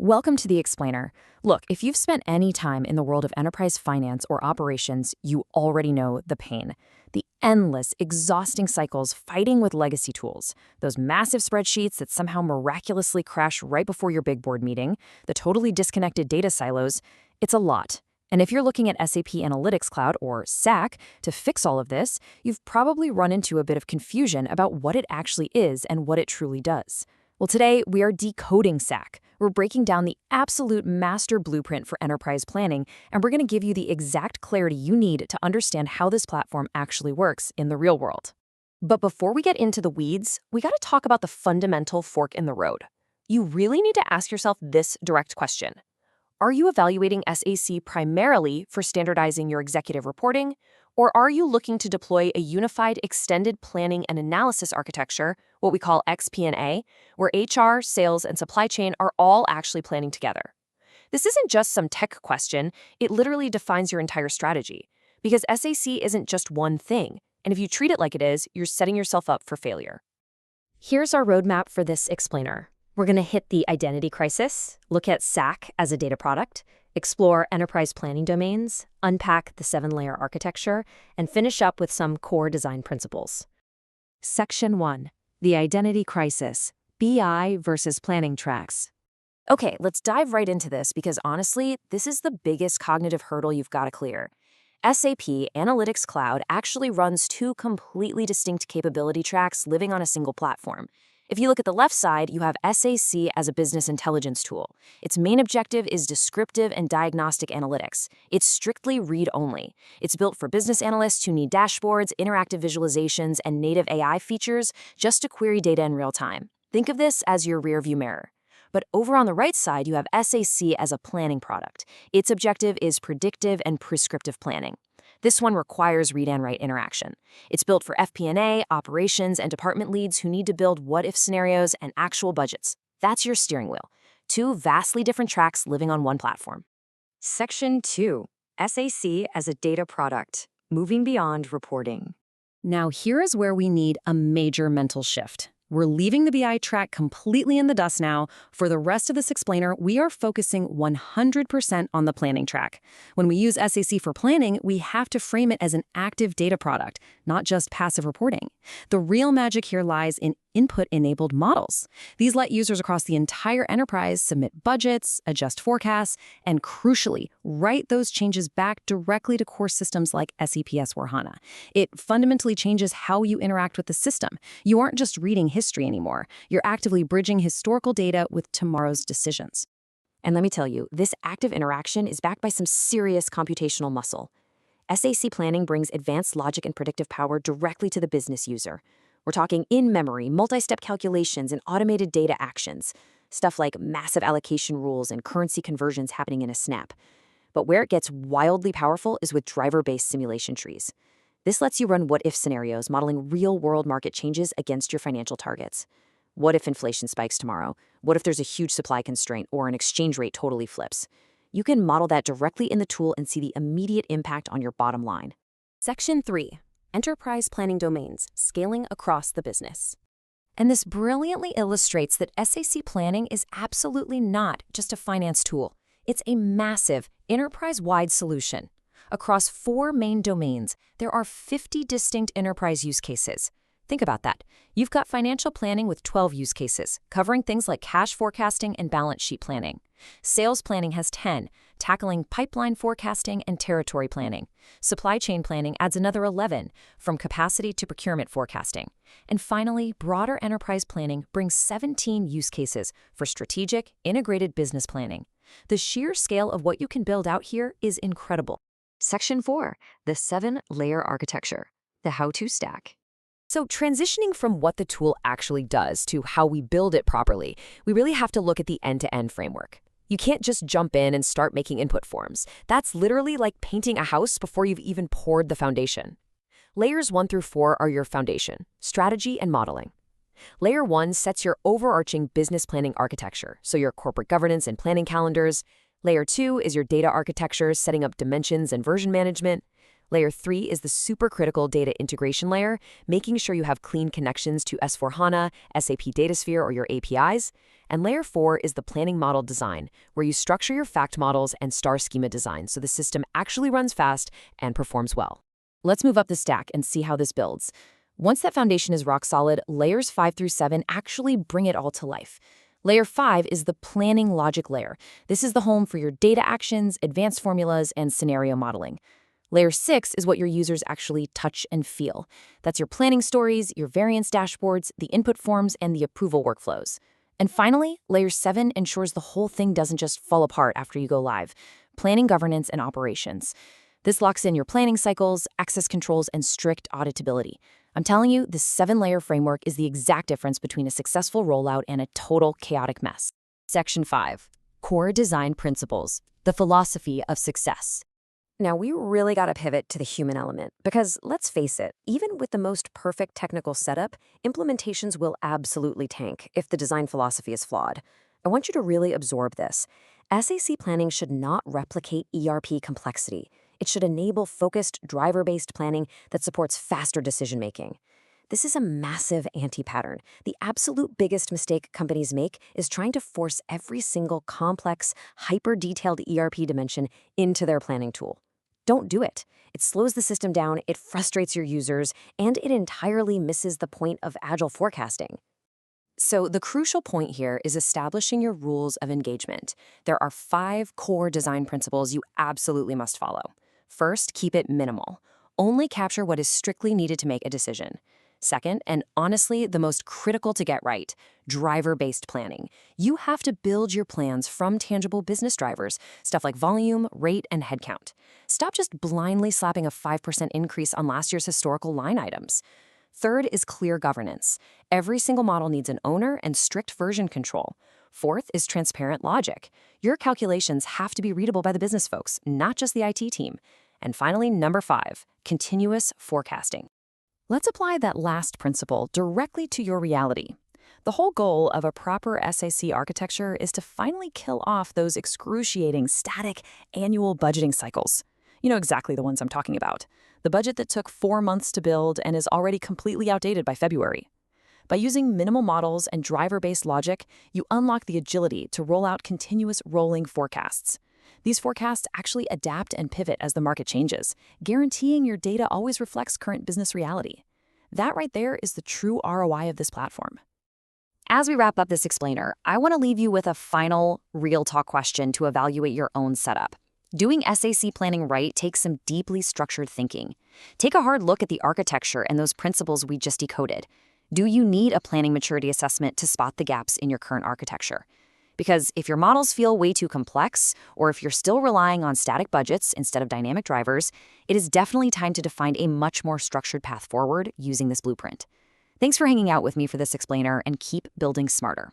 Welcome to the Explainer. Look, if you've spent any time in the world of enterprise finance or operations, you already know the pain. The endless, exhausting cycles fighting with legacy tools, those massive spreadsheets that somehow miraculously crash right before your big board meeting, the totally disconnected data silos, it's a lot. And if you're looking at SAP Analytics Cloud, or SAC, to fix all of this, you've probably run into a bit of confusion about what it actually is and what it truly does. Well, today we are decoding SAC. We're breaking down the absolute master blueprint for enterprise planning, and we're going to give you the exact clarity you need to understand how this platform actually works in the real world. But before we get into the weeds, we got to talk about the fundamental fork in the road. You really need to ask yourself this direct question. Are you evaluating SAC primarily for standardizing your executive reporting, or are you looking to deploy a unified extended planning and analysis architecture, what we call XP&A, where HR, sales, and supply chain are all actually planning together? This isn't just some tech question, it literally defines your entire strategy, because SAC isn't just one thing, and if you treat it like it is, you're setting yourself up for failure. Here's our roadmap for this explainer. We're going to hit the identity crisis, look at SAC as a data product, explore enterprise planning domains, unpack the 7-layer architecture, and finish up with some core design principles. Section 1. The Identity Crisis, BI versus Planning Tracks. Okay, let's dive right into this because honestly, this is the biggest cognitive hurdle you've got to clear. SAP Analytics Cloud actually runs two completely distinct capability tracks living on a single platform. If you look at the left side, you have SAC as a business intelligence tool. Its main objective is descriptive and diagnostic analytics. It's strictly read-only. It's built for business analysts who need dashboards, interactive visualizations, and native AI features just to query data in real time. Think of this as your rearview mirror. But over on the right side, you have SAC as a planning product. Its objective is predictive and prescriptive planning. This one requires read and write interaction. It's built for FP&A, operations, and department leads who need to build what-if scenarios and actual budgets. That's your steering wheel. Two vastly different tracks living on one platform. Section 2. SAC as a data product, moving beyond reporting. Now here is where we need a major mental shift. We're leaving the BI track completely in the dust now. For the rest of this explainer, we are focusing 100% on the planning track. When we use SAC for planning, we have to frame it as an active data product, not just passive reporting. The real magic here lies in input-enabled models. These let users across the entire enterprise submit budgets, adjust forecasts, and crucially, write those changes back directly to core systems like SAP S/4HANA. It fundamentally changes how you interact with the system. You aren't just reading history anymore. You're actively bridging historical data with tomorrow's decisions. And let me tell you, this active interaction is backed by some serious computational muscle. SAC planning brings advanced logic and predictive power directly to the business user. We're talking in-memory, multi-step calculations, and automated data actions. Stuff like massive allocation rules and currency conversions happening in a snap. But where it gets wildly powerful is with driver-based simulation trees. This lets you run what-if scenarios, modeling real-world market changes against your financial targets. What if inflation spikes tomorrow? What if there's a huge supply constraint or an exchange rate totally flips? You can model that directly in the tool and see the immediate impact on your bottom line. Section 3. Enterprise Planning Domains, Scaling Across the Business. And this brilliantly illustrates that SAC planning is absolutely not just a finance tool. It's a massive, enterprise-wide solution. Across 4 main domains, there are 50 distinct enterprise use cases. Think about that. You've got financial planning with 12 use cases, covering things like cash forecasting and balance sheet planning. Sales planning has 10, tackling pipeline forecasting and territory planning. Supply chain planning adds another 11, from capacity to procurement forecasting. And finally, broader enterprise planning brings 17 use cases for strategic, integrated business planning. The sheer scale of what you can build out here is incredible. Section 4, the 7-layer architecture, the how-to stack. So transitioning from what the tool actually does to how we build it properly, we really have to look at the end-to-end framework. You can't just jump in and start making input forms. That's literally like painting a house before you've even poured the foundation. Layers 1 through 4 are your foundation, strategy and modeling. Layer 1 sets your overarching business planning architecture, so your corporate governance and planning calendars. Layer 2 is your data architecture, setting up dimensions and version management. Layer 3 is the supercritical data integration layer, making sure you have clean connections to S/4HANA, SAP Datasphere, or your APIs. And Layer 4 is the planning model design, where you structure your fact models and star schema design so the system actually runs fast and performs well. Let's move up the stack and see how this builds. Once that foundation is rock solid, layers 5 through 7 actually bring it all to life. Layer 5 is the planning logic layer. This is the home for your data actions, advanced formulas, and scenario modeling. Layer 6 is what your users actually touch and feel. That's your planning stories, your variance dashboards, the input forms, and the approval workflows. And finally, Layer 7 ensures the whole thing doesn't just fall apart after you go live. Planning, governance, and operations. This locks in your planning cycles, access controls, and strict auditability. I'm telling you, this 7-layer framework is the exact difference between a successful rollout and a total chaotic mess. Section 5. Core Design Principles, the philosophy of success. Now, we really got to pivot to the human element because, let's face it, even with the most perfect technical setup, implementations will absolutely tank if the design philosophy is flawed. I want you to really absorb this. SAC planning should not replicate ERP complexity. It should enable focused, driver-based planning that supports faster decision-making. This is a massive anti-pattern. The absolute biggest mistake companies make is trying to force every single complex, hyper-detailed ERP dimension into their planning tool. Don't do it. It slows the system down, it frustrates your users, and it entirely misses the point of agile forecasting. So the crucial point here is establishing your rules of engagement. There are 5 core design principles you absolutely must follow. First, keep it minimal. Only capture what is strictly needed to make a decision. Second, and honestly the most critical to get right, driver-based planning. You have to build your plans from tangible business drivers, stuff like volume, rate, and headcount. Stop just blindly slapping a 5% increase on last year's historical line items. Third is clear governance. Every single model needs an owner and strict version control. Fourth is transparent logic. Your calculations have to be readable by the business folks, not just the IT team. And finally, number 5, continuous forecasting. Let's apply that last principle directly to your reality. The whole goal of a proper SAC architecture is to finally kill off those excruciating, static, annual budgeting cycles. You know exactly the ones I'm talking about. The budget that took 4 months to build and is already completely outdated by February. By using minimal models and driver-based logic, you unlock the agility to roll out continuous rolling forecasts. These forecasts actually adapt and pivot as the market changes, guaranteeing your data always reflects current business reality. That right there is the true ROI of this platform. As we wrap up this explainer, I want to leave you with a final real talk question to evaluate your own setup. Doing SAC planning right takes some deeply structured thinking. Take a hard look at the architecture and those principles we just decoded. Do you need a planning maturity assessment to spot the gaps in your current architecture? Because if your models feel way too complex, or if you're still relying on static budgets instead of dynamic drivers, it is definitely time to define a much more structured path forward using this blueprint. Thanks for hanging out with me for this explainer, and keep building smarter.